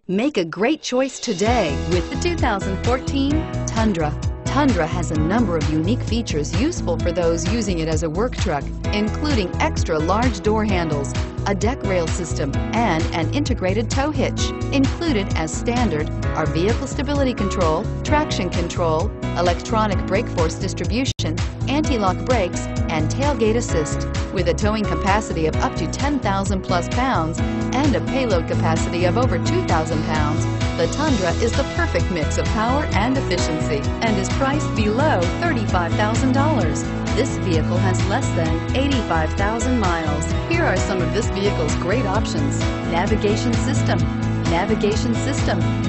Make a great choice today with the 2014 Tundra. Tundra has a number of unique features useful for those using it as a work truck, including extra large door handles, a deck rail system, and an integrated tow hitch. Included as standard are vehicle stability control, traction control, electronic brake force distribution, anti-lock brakes, and tailgate assist. With a towing capacity of up to 10,000 plus pounds and a payload capacity of over 2,000 pounds, the Tundra is the perfect mix of power and efficiency and is priced below $35,000. This vehicle has less than 85,000 miles. Here are some of this vehicle's great options: navigation system,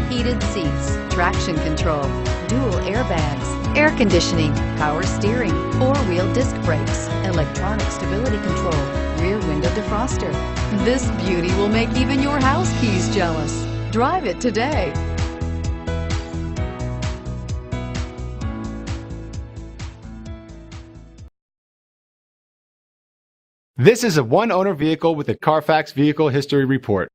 heated seats, traction control, dual airbags, air conditioning, power steering, four-wheel disc brakes, electronic stability control, rear window defroster. This beauty will make even your house keys jealous. Drive it today. This is a one-owner vehicle with a Carfax Vehicle History Report.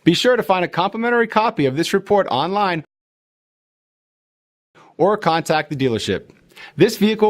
Be sure to find a complimentary copy of this report online or contact the dealership. This vehicle